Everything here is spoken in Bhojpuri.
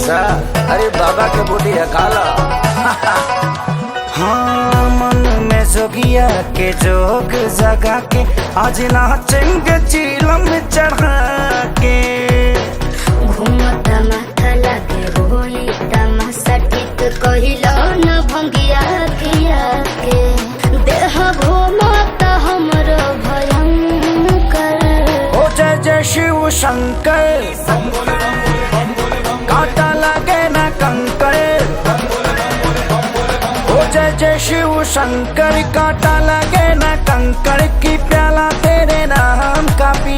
ऐसा? अरे बाबा के बूटी है काला। हाँ मन में जोगिया के जोग जगा के आज नाचेंगे चीलम चढ़ा के। घूमता माथा लागे होई तमाशा ठीक कहिलो न भंगिया किया के। देह घूमता हमरो भयंकर। ओ जय जय शिव शंकर, कांटा लगे न कंकर। ओ जय जय शिव शंकर, कांटा लगे न कंकर की प्याला तेरे नाम का पी।